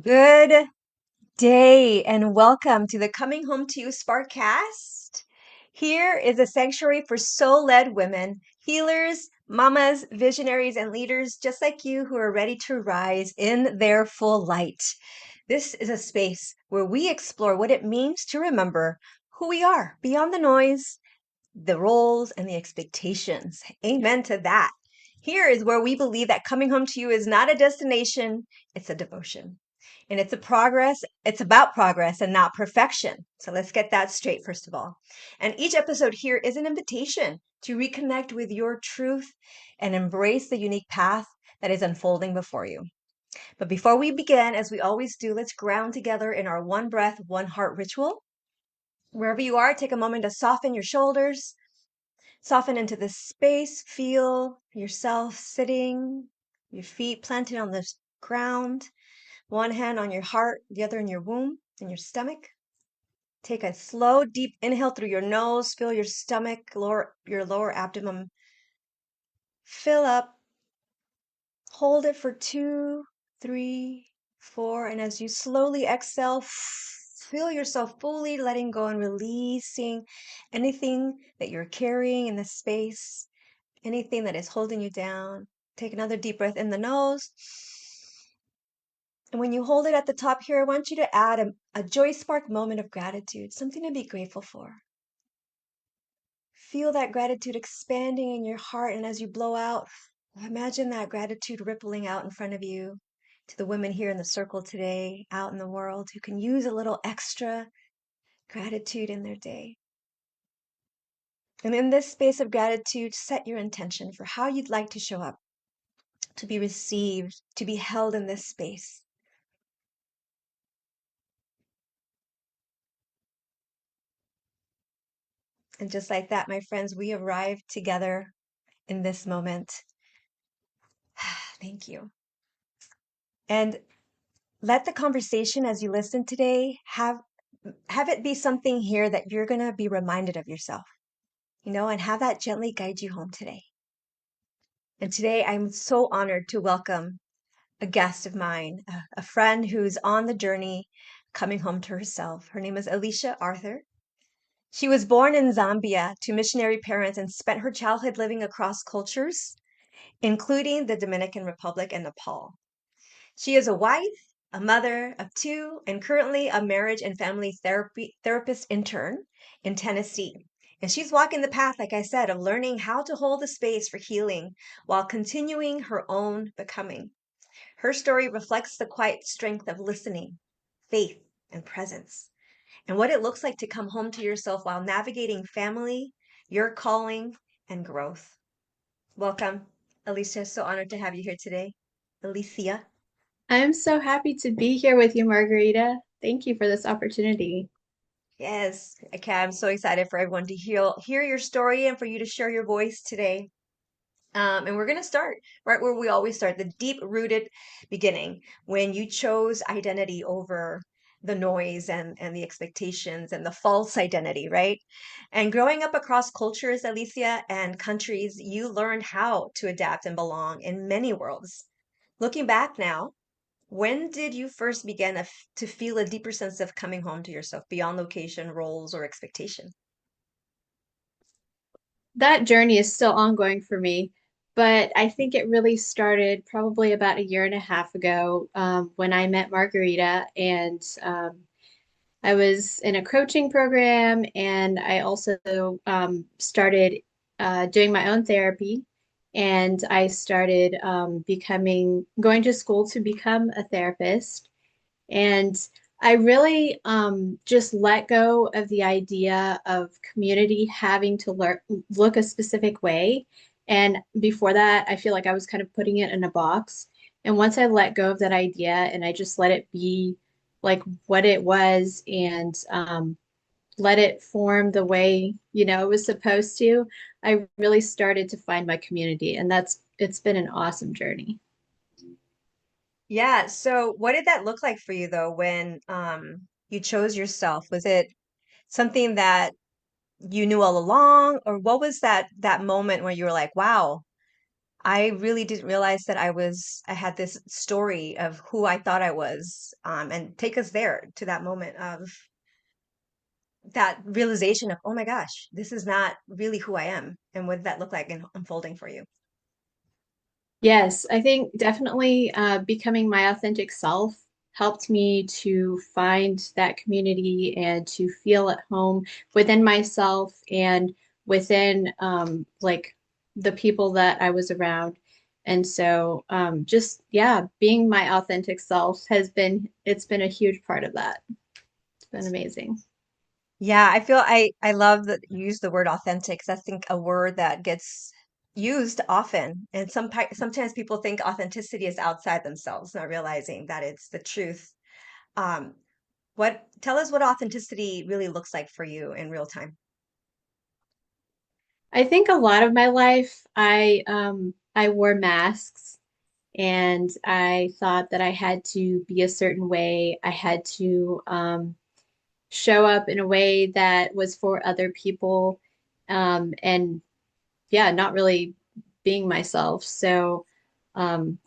Good day and welcome to the Coming Home to You Sparkcast. Here is a sanctuary for soul-led women, healers, mamas, visionaries, and leaders just like you who are ready to rise in their full light. This is a space where we explore what it means to remember who we are beyond the noise, the roles, and the expectations. Amen to that. Here is where we believe that coming home to you is not a destination, it's a devotion. And it's about progress and not perfection. So let's get that straight, first of all. And each episode here is an invitation to reconnect with your truth and embrace the unique path that is unfolding before you. But before we begin, as we always do, let's ground together in our one breath, one heart ritual. Wherever you are, take a moment to soften your shoulders, soften into this space, feel yourself sitting, your feet planted on the ground. One hand on your heart, the other in your womb, in your stomach. Take a slow, deep inhale through your nose. Feel your stomach, your lower abdomen fill up. Hold it for 2, 3, 4. And as you slowly exhale, feel yourself fully letting go and releasing anything that you're carrying in the space, anything that is holding you down. Take another deep breath in the nose. And when you hold it at the top here, I want you to add a joy spark moment of gratitude, something to be grateful for. Feel that gratitude expanding in your heart. And as you blow out, imagine that gratitude rippling out in front of you to the women here in the circle today, out in the world, who can use a little extra gratitude in their day. And in this space of gratitude, set your intention for how you'd like to show up, to be received, to be held in this space. And just like that, my friends, we arrived together in this moment. Thank you. And let the conversation as you listen today have it be something here that you're going to be reminded of yourself, and have that gently guide you home today. And today I'm so honored to welcome a guest of mine, a friend who's on the journey coming home to herself. Her name is Alicia Arthur. She was born in Zambia to missionary parents and spent her childhood living across cultures, including the Dominican Republic and Nepal. She is a wife, a mother of two, and currently a marriage and family therapist intern in Tennessee. And she's walking the path, like I said, of learning how to hold the space for healing while continuing her own becoming. Her story reflects the quiet strength of listening, faith, and presence, and what it looks like to come home to yourself while navigating family, your calling, and growth. Welcome, Alicia. So honored to have you here today. Alicia. I'm so happy to be here with you, Margarita. Thank you for this opportunity. Yes, okay. I'm so excited for everyone to hear your story and for you to share your voice today. And we're going to start right where we always start, the deep-rooted beginning, when you chose identity over the noise and the expectations and the false identity, right? And growing up across cultures, Alicia, and countries, you learned how to adapt and belong in many worlds. Looking back now, when did you first begin to feel a deeper sense of coming home to yourself beyond location, roles, or expectation? That journey is still ongoing for me, but I think it really started probably about a year and a half ago when I met Margarita, and I was in a coaching program, and I also started doing my own therapy, and I started going to school to become a therapist. And I really just let go of the idea of community having to look a specific way. And before that, I feel like I was kind of putting it in a box. And once I let go of that idea and I just let it be like what it was and let it form the way, it was supposed to, I really started to find my community. And it's been an awesome journey. Yeah, so what did that look like for you though when you chose yourself? Was it something that you knew all along, or what was that moment where you were like, wow, I really didn't realize that I had this story of who I thought I was, and take us there to that moment of that realization of, oh my gosh, this is not really who I am. And what did that look like in unfolding for you? Yes, I think definitely becoming my authentic self helped me to find that community and to feel at home within myself and within like the people that I was around. And so just yeah, being my authentic self it's been a huge part of that. It's been amazing. Yeah, I love that you use the word authentic 'cause I think a word that gets used often. And sometimes people think authenticity is outside themselves, not realizing that it's the truth. Um, what tell us what authenticity really looks like for you in real time. I think a lot of my life I wore masks and I thought that I had to be a certain way. I had to show up in a way that was for other people, and yeah, not really being myself. So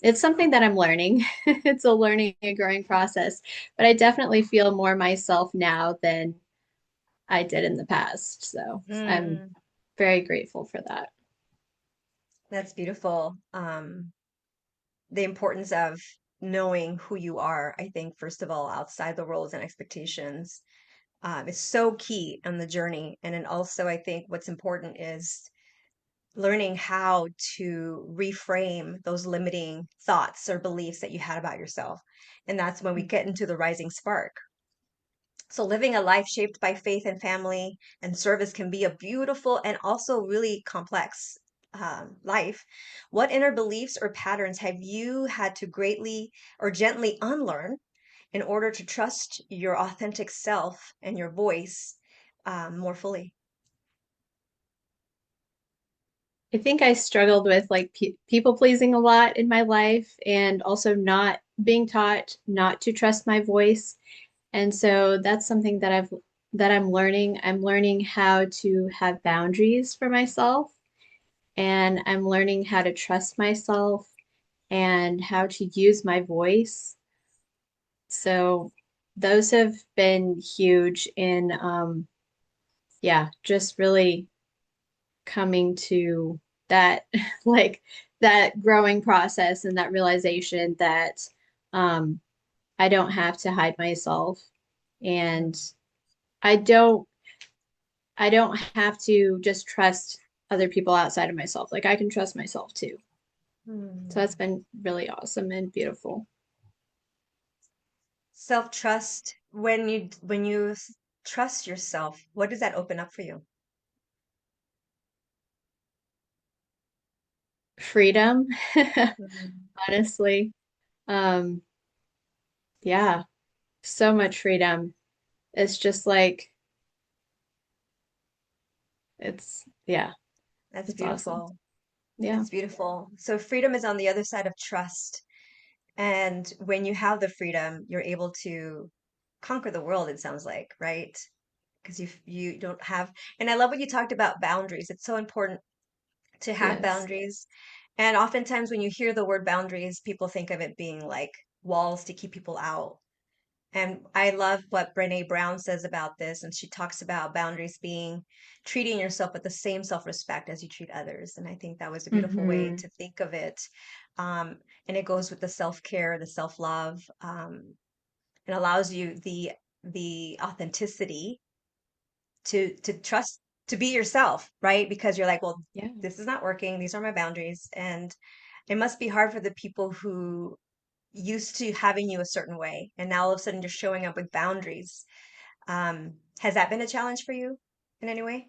it's something that I'm learning. It's a learning and growing process, but I definitely feel more myself now than I did in the past. So I'm Mm, very grateful for that. that's beautiful. The importance of knowing who you are, I think, first of all, outside the roles and expectations, is so key on the journey. And then also, I think what's important is learning how to reframe those limiting thoughts or beliefs that you had about yourself. And that's when we get into the rising spark. So, living a life shaped by faith and family and service can be a beautiful and also really complex life. What inner beliefs or patterns have you had to greatly or gently unlearn in order to trust your authentic self and your voice more fully? I think I struggled with like pe people pleasing a lot in my life and also not being taught not to trust my voice. And so that's something that I'm learning. I'm learning how to have boundaries for myself and I'm learning how to trust myself and how to use my voice. So those have been huge in yeah, just really coming to that like that growing process and that realization that um I don't have to hide myself and I don't I don't have to just trust other people outside of myself. Like I can trust myself too. So that's Hmm. been really awesome and beautiful. Self-trust, when you trust yourself, what does that open up for you? Freedom, Mhm. honestly. Um yeah, so much freedom. It's just like yeah, That's it's awesome. beautiful. Yeah. That's beautiful. So freedom is on the other side of trust. And when you have the freedom, you're able to conquer the world, it sounds like, right? Because you don't have, and I love what you talked about boundaries. It's so important to have Yes. boundaries. And oftentimes when you hear the word boundaries, people think of it being like walls to keep people out. And I love what Brene Brown says about this. And she talks about boundaries being treating yourself with the same self-respect as you treat others. And I think that was a beautiful way Hmm. to think of it. Um, and it goes with the self-care, the self-love. It allows you the authenticity to trust to be yourself, right? Because you're like, well, Yeah. this is not working. These are my boundaries. And it must be hard for the people who used to having you a certain way, and now all of a sudden you're showing up with boundaries. Has that been a challenge for you in any way?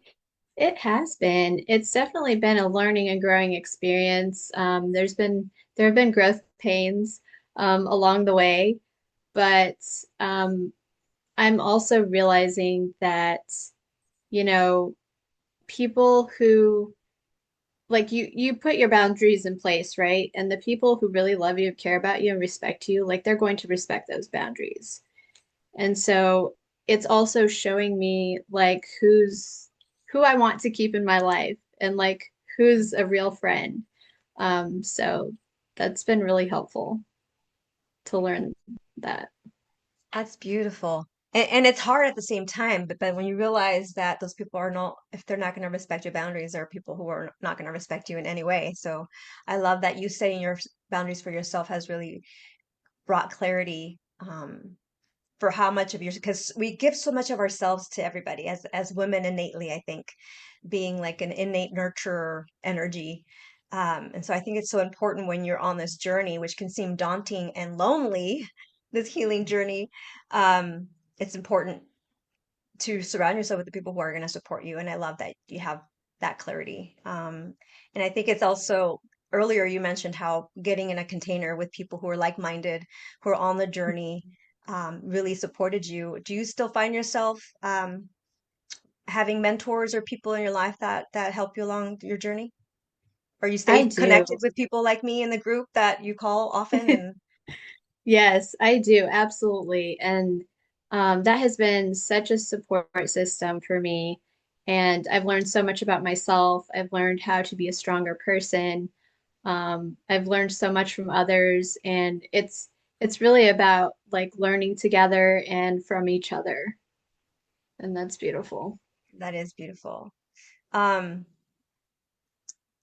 It has been. It's definitely been a learning and growing experience. There have been growth pains along the way, but I'm also realizing that, you know, people who like you put your boundaries in place, right? And the people who really love you, care about you, and respect you, like they're going to respect those boundaries. And so it's also showing me like who I want to keep in my life and like who's a real friend. So that's been really helpful to learn that. That's beautiful. And it's hard at the same time, but when you realize that those people are not, if they're not going to respect your boundaries, there are people who are not going to respect you in any way. So I love that you setting your boundaries for yourself has really brought clarity. For how much of your, because we give so much of ourselves to everybody as women innately, I think, being like an innate nurturer energy. And so I think it's so important when you're on this journey, which can seem daunting and lonely, this healing journey. um it's important to surround yourself with the people who are going to support you, and I love that you have that clarity. And I think it's also, earlier you mentioned how getting in a container with people who are like-minded, who are on the journey, really supported you. Do you still find yourself having mentors or people in your life that help you along your journey, or you I stay connected do. with people like me in the group that you call often? And Yes, I do. Absolutely. And that has been such a support system for me. And I've learned so much about myself. I've learned how to be a stronger person. I've learned so much from others, and it's really about like learning together and from each other. And that's beautiful. that is beautiful. um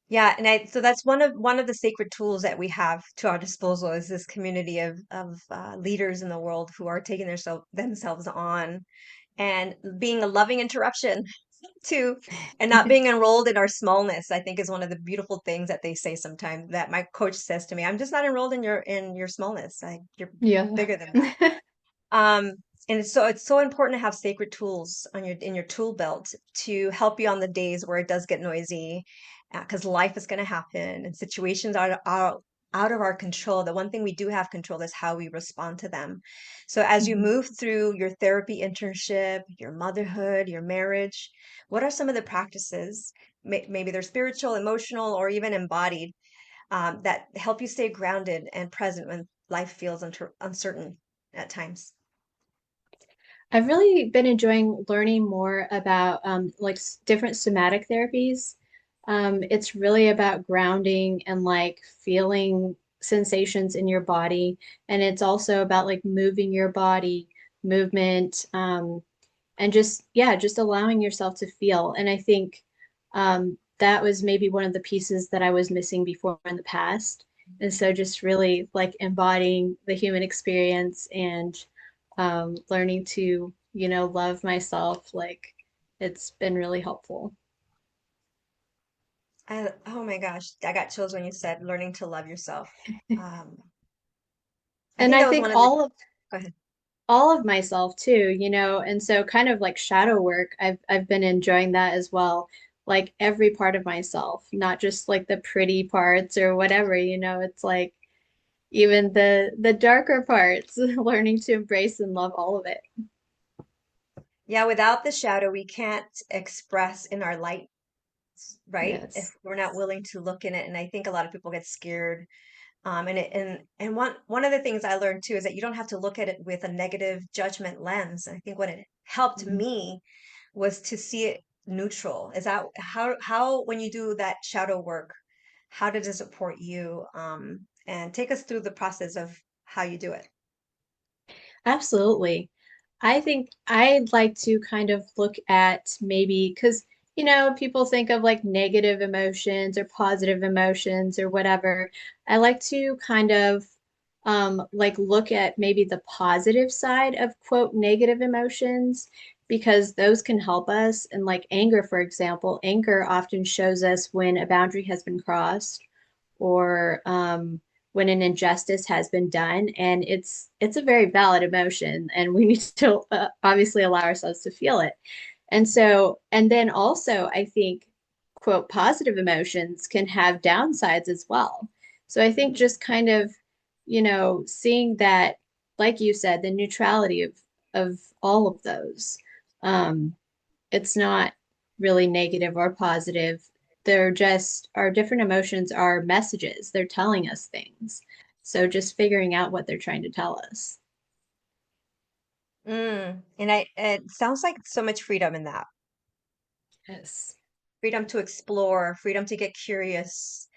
Yeah, and I so that's one of the sacred tools that we have to our disposal, is this community of leaders in the world who are taking themselves on and being a loving interruption to, and not being enrolled in our smallness. I think is one of the beautiful things that they say sometimes, that my coach says to me, I'm just not enrolled in your smallness. You're Yeah. bigger than that. Um, and it's so important to have sacred tools on in your tool belt to help you on the days where it does get noisy, because life is going to happen and situations are out of our control. The one thing we do have control is how we respond to them. So as you Mhm. move through your therapy internship, your motherhood, your marriage, what are some of the practices? Maybe they're spiritual, emotional, or even embodied, that help you stay grounded and present when life feels uncertain at times. I've really been enjoying learning more about like different somatic therapies. It's really about grounding and like feeling sensations in your body. And it's also about like moving your body, movement, and just, yeah, just allowing yourself to feel. And I think that was maybe one of the pieces that I was missing before in the past. And so just really like embodying the human experience and learning to, love myself, like it's been really helpful. Oh my gosh, I got chills when you said learning to love yourself. Um, I And think I that was think one of the, go ahead. all of myself too, and so kind of like shadow work, I've been enjoying that as well. Like every part of myself, not just like the pretty parts or whatever, it's like even the darker parts, learning to embrace and love all of it. Yeah, without the shadow, we can't express in our light, right? If Yes. we're not willing to look in it. And I think a lot of people get scared. And one of the things I learned too is that you don't have to look at it with a negative judgment lens. I think what it helped Mhm. me was to see it neutral. Is that how when you do that shadow work, how did it support you? And take us through the process of how you do it. Absolutely. I think I'd like to kind of look at maybe because, people think of like negative emotions or positive emotions or whatever. I like to kind of like look at maybe the positive side of quote negative emotions because those can help us. And like anger, for example, anger often shows us when a boundary has been crossed or when an injustice has been done, and it's a very valid emotion and we need to obviously allow ourselves to feel it. And then also I think quote positive emotions can have downsides as well. So I think Mhm. just kind of seeing that, like you said, the neutrality of all of those. um it's not really negative or positive. They're just, our different emotions are messages. They're telling us things. So just figuring out what they're trying to tell us. And it sounds like so much freedom in that. Yes. Freedom to explore, freedom to get curious,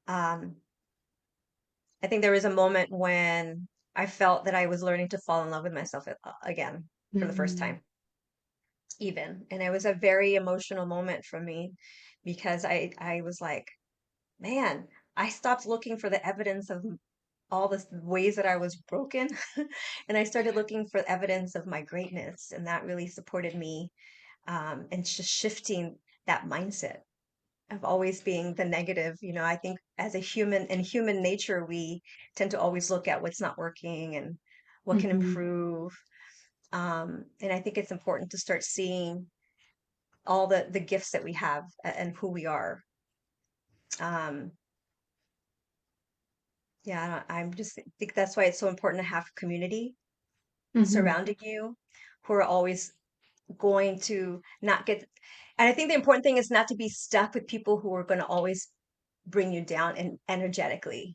Um, I think there was a moment when I felt that I was learning to fall in love with myself again for the first Mm-hmm. time, even. And it was a very emotional moment for me because I was like, man, I stopped looking for the evidence of all the ways that I was broken, and I started looking for evidence of my greatness, and that really supported me, and just shifting that mindset of always being the negative. I think as a human, in human nature, we tend to always look at what's not working and what can Mm-hmm. improve. And I think it's important to start seeing all the gifts that we have and who we are. Um, yeah, I'm just think that's why it's so important to have community Mm-hmm. surrounding you who are always going to not get. And I think the important thing is not to be stuck with people who are going to always bring you down and energetically,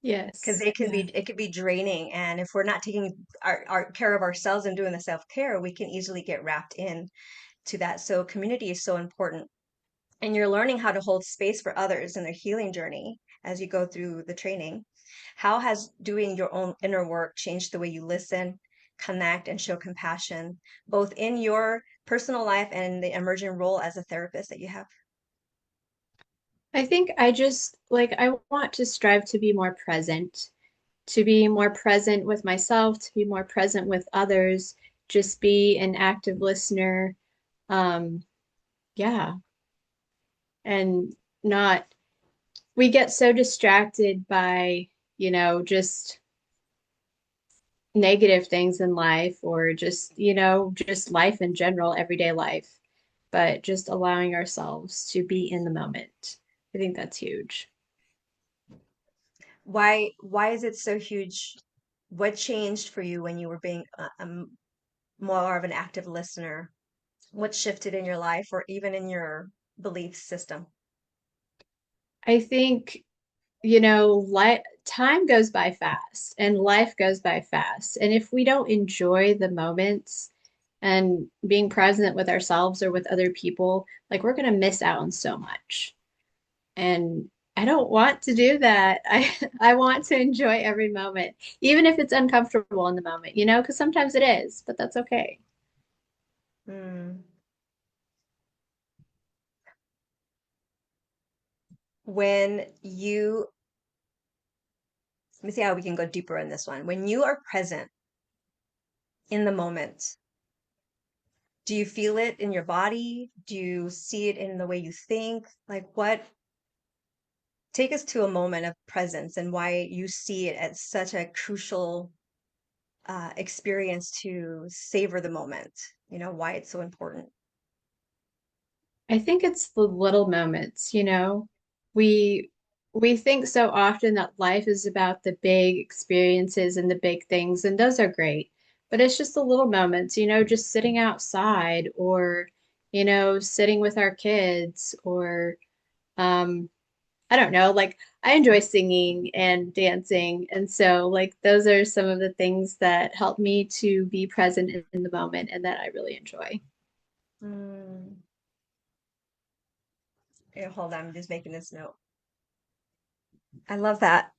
because Yes. they can Yeah. be it can be draining. And if we're not taking our care of ourselves and doing the self-care, we can easily get wrapped in to that. So community is so important, and you're learning how to hold space for others in their healing journey as you go through the training. How has doing your own inner work changed the way you listen, connect, and show compassion, both in your personal life and the emerging role as a therapist that you have? I think I want to strive to be more present with myself, to be more present with others, just be an active listener. Um, yeah, and not, we get so distracted by, just negative things in life or just, just life in general, everyday life, but just allowing ourselves to be in the moment. I think that's huge. Why is it so huge? What changed for you when you were being more of an active listener? What shifted in your life or even in your belief system? I think, time goes by fast and life goes by fast. And if we don't enjoy the moments and being present with ourselves or with other people, like we're going to miss out on so much. And I don't want to do that. I want to enjoy every moment, even if it's uncomfortable in the moment, because sometimes it is, but that's okay. Hmm. When you, Let me see how we can go deeper in this one. When you are present in the moment, do you feel it in your body? Do you see it in the way you think? Take us to a moment of presence and why you see it as such a crucial experience to savor the moment, why it's so important. I think it's the little moments. We we think so often that life is about the big experiences and the big things, and those are great. But it's just the little moments, just sitting outside or, sitting with our kids or um I don't know, like I enjoy singing and dancing. And so like those are some of the things that help me to be present in the moment and that I really enjoy. Mm. Here, hold on, I'm just making this note. I love that.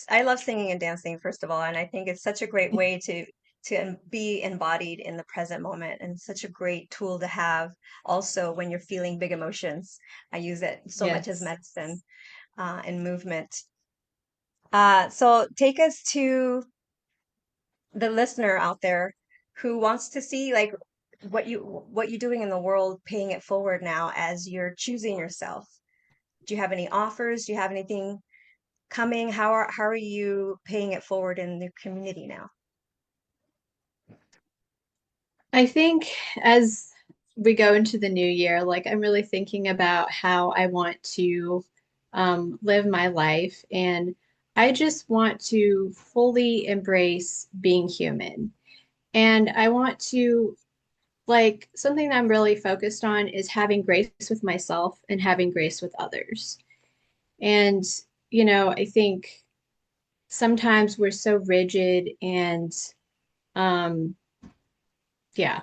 I love singing and dancing, first of all, and I think it's such a great way to be embodied in the present moment, and such a great tool to have also when you're feeling big emotions. I use it so much as Yes. medicine and movement. So take us to the listener out there who wants to see like what you're doing in the world, paying it forward now as you're choosing yourself. Do you have any offers? Do you have anything coming? How are you paying it forward in the community now? I think as we go into the new year, like I'm really thinking about how I want to live my life. And I just want to fully embrace being human. And I want to, like, something that I'm really focused on is having grace with myself and having grace with others. And, I think sometimes we're so rigid and, um, yeah,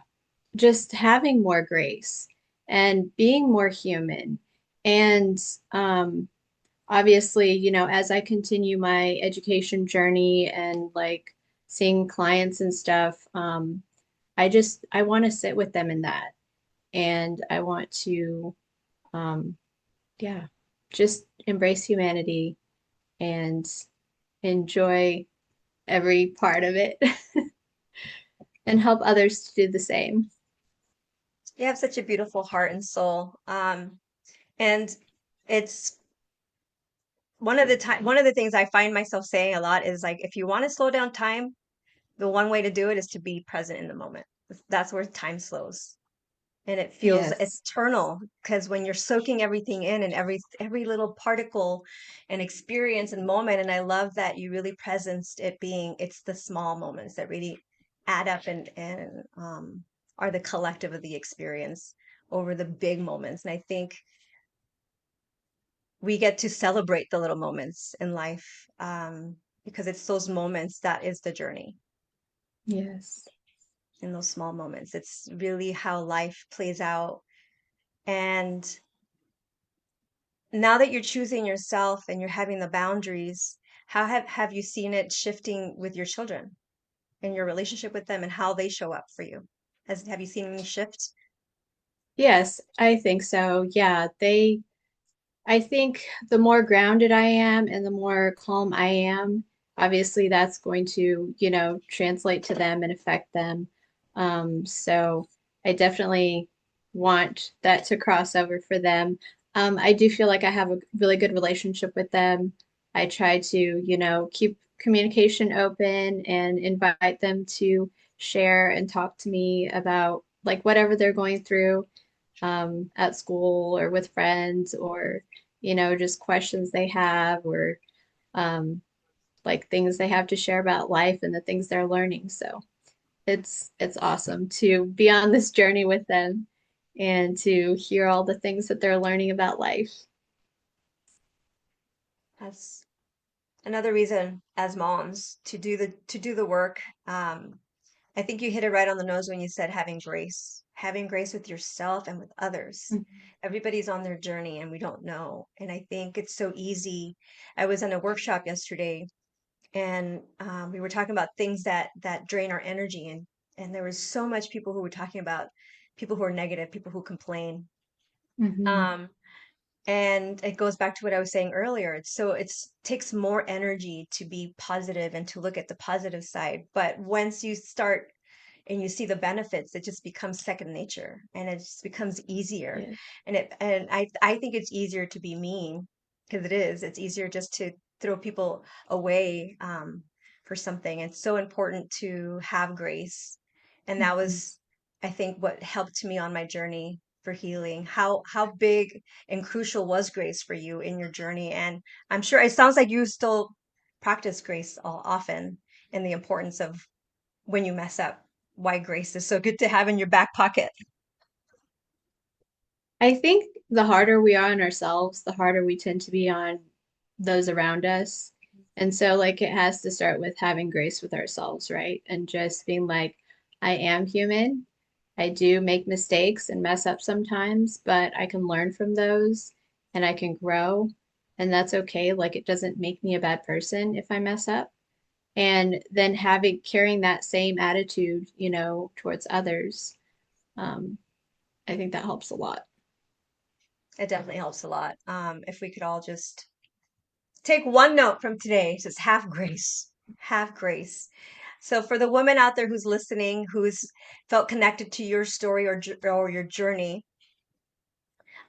just having more grace and being more human and obviously, as I continue my education journey and like seeing clients and stuff, I want to sit with them in that. And I want to, um, yeah, just embrace humanity and enjoy every part of it and help others to do the same. You have such a beautiful heart and soul. And it's one of the things I find myself saying a lot is like, if you want to slow down time, the one way to do it is to be present in the moment. That's where time slows. And it feels Yes. eternal because when you're soaking everything in and every little particle and experience and moment, and I love that you really presenced it being it's the small moments that really add up and are the collective of the experience over the big moments. And I think we get to celebrate the little moments in life, because it's those moments that is the journey. Yes. In those small moments, it's really how life plays out. And now that you're choosing yourself and you're having the boundaries, how have you seen it shifting with your children and your relationship with them and how they show up for you? Have you seen any shift? Yes, I think so. Yeah, I think the more grounded I am and the more calm I am, obviously that's going to, translate to them and affect them. So I definitely want that to cross over for them. I do feel like I have a really good relationship with them. I try to, keep communication open and invite them to share and talk to me about like whatever they're going through at school or with friends or just questions they have or um, like things they have to share about life and the things they're learning. So it's awesome to be on this journey with them and to hear all the things that they're learning about life. That's another reason as moms to do the work. I think you hit it right on the nose when you said having grace with yourself and with others. Mhm. Everybody's on their journey and we don't know. And I think it's so easy. I was in a workshop yesterday and we were talking about things that drain our energy and there was so much people who were talking about people who are negative, people who complain. Mhm. Um, and it goes back to what I was saying earlier. It's takes more energy to be positive and to look at the positive side. But once you start and you see the benefits, it just becomes second nature and it just becomes easier. Yeah. And I think it's easier to be mean because it is. It's easier just to throw people away for something. It's so important to have grace. And that Mhm. was, I think, what helped me on my journey for healing. How big and crucial was grace for you in your journey? And I'm sure it sounds like you still practice grace often and the importance of when you mess up, why grace is so good to have in your back pocket. I think the harder we are on ourselves, the harder we tend to be on those around us. And so, like, it has to start with having grace with ourselves, right? And just being like, I am human. I do make mistakes and mess up sometimes, but I can learn from those and I can grow. And that's okay. Like, it doesn't make me a bad person if I mess up. And then carrying that same attitude, towards others, um, I think that helps a lot. It definitely helps a lot. If we could all just take one note from today, just have grace, have grace. So for the woman out there who's listening, who's felt connected to your story or your journey,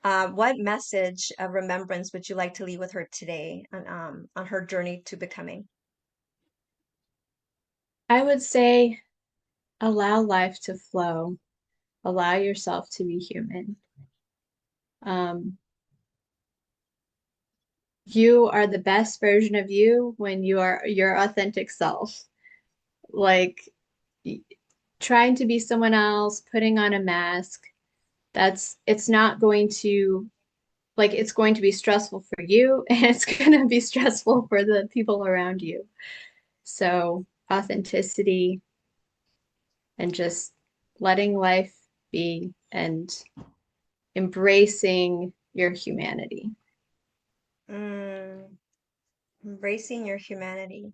what message of remembrance would you like to leave with her today on her journey to becoming? I would say allow life to flow, allow yourself to be human. Um, you are the best version of you when you are your authentic self. Like y- trying to be someone else, putting on a mask, it's not going to, like, it's going to be stressful for you and it's going to be stressful for the people around you. So, authenticity and just letting life be and embracing your humanity. Mm, embracing your humanity.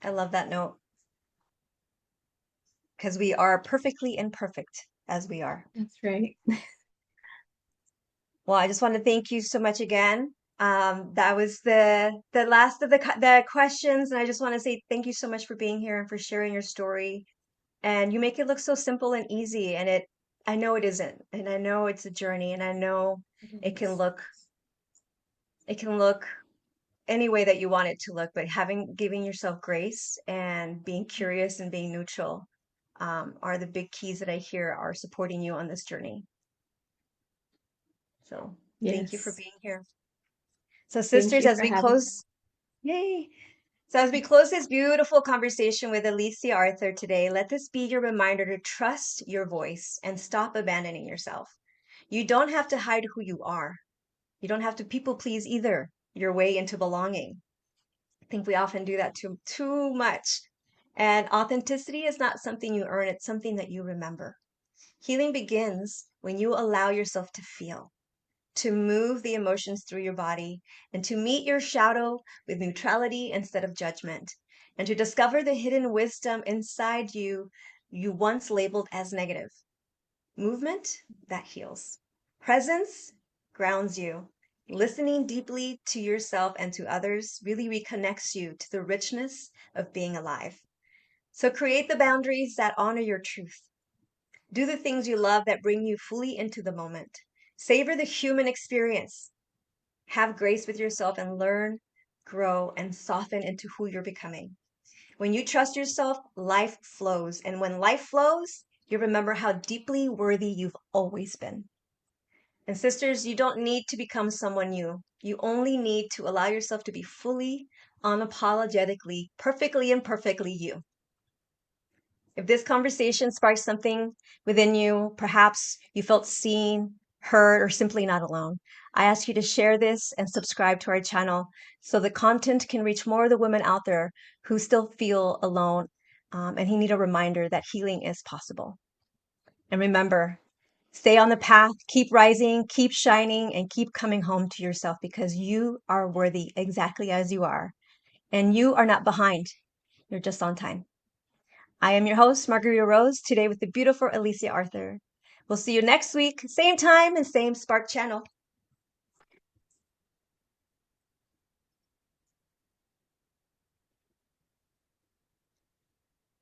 I love that note because we are perfectly imperfect as we are. That's right. Well, I just want to thank you so much again. That was the last of the questions, and I just want to say thank you so much for being here and for sharing your story. And you make it look so simple and easy, and I know it isn't, and I know it's a journey, and I know It it can is. look it can look any way that you want it to look, but giving yourself grace and being curious and being neutral are the big keys that I hear are supporting you on this journey. So thank you for Yes. being here. So Thank sisters, you as for we having me. close, yay. So as we close this beautiful conversation with Alicia Arthur today, let this be your reminder to trust your voice and stop abandoning yourself. You don't have to hide who you are. You don't have to people please either your way into belonging. I think we often do that too much. And authenticity is not something you earn, it's something that you remember. Healing begins when you allow yourself to feel, to move the emotions through your body, and to meet your shadow with neutrality instead of judgment, and to discover the hidden wisdom inside you once labeled as negative. Movement that heals. Presence grounds you. Listening deeply to yourself and to others really reconnects you to the richness of being alive. So create the boundaries that honor your truth. Do the things you love that bring you fully into the moment. Savor the human experience. Have grace with yourself and learn, grow, and soften into who you're becoming. When you trust yourself, life flows. And when life flows, you remember how deeply worthy you've always been. And sisters, you don't need to become someone new. You only need to allow yourself to be fully, unapologetically, perfectly, and perfectly you. If this conversation sparks something within you, perhaps you felt seen, heard, or simply not alone, I ask you to share this and subscribe to our channel so the content can reach more of the women out there who still feel alone and who need a reminder that healing is possible. And remember, stay on the path, keep rising, keep shining, and keep coming home to yourself because you are worthy exactly as you are. And you are not behind, you're just on time. I am your host, Margarita Rose, today with the beautiful Alicia Arthur. We'll see you next week, same time and same Spark channel.